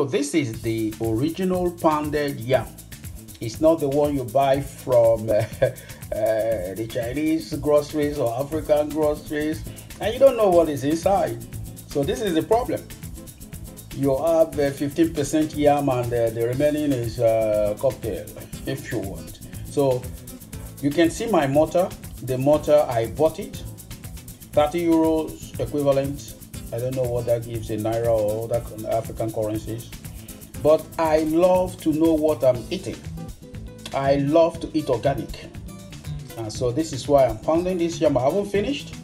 So this is the original pounded yam. It's not the one you buy from the Chinese groceries or African groceries, and you don't know what is inside. So this is the problem. You have 15% yam and the remaining is cocktail, if you want. So you can see my mortar. The mortar, I bought it, 30 euros equivalent. I don't know what that gives in Naira or other African currencies. But I love to know what I'm eating. I love to eat organic. And so this is why I'm pounding this yam. I haven't finished,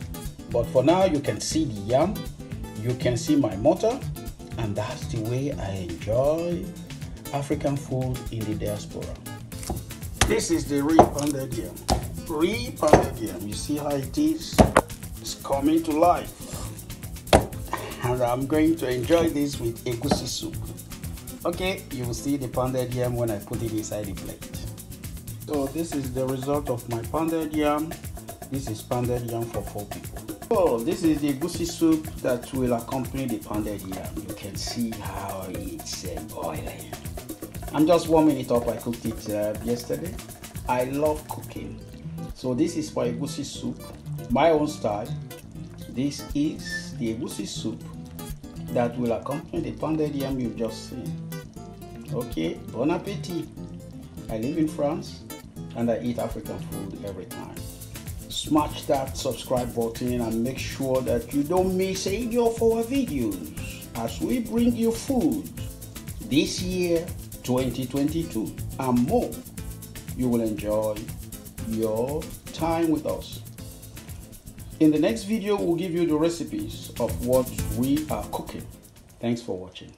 but for now you can see the yam. You can see my mortar. And that's the way I enjoy African food in the diaspora. This is the re-pounded yam. Re-pounded yam. You see how it is? It's coming to life. And I'm going to enjoy this with egusi soup. Okay, you will see the pounded yam when I put it inside the plate. So this is the result of my pounded yam. This is pounded yam for 4 people. So this is the egusi soup that will accompany the pounded yam. You can see how it's boiling. I'm just warming it up. I cooked it yesterday. I love cooking. So this is for egusi soup, my own style. This is the egusi soup that will accompany the pounded yam you've just seen. Okay, bon appetit. I live in France and I eat African food every time. Smash that subscribe button and make sure that you don't miss any of our videos as we bring you food this year 2022 and more. You will enjoy your time with us. In the next video, we'll give you the recipes of what we are cooking. Thanks for watching.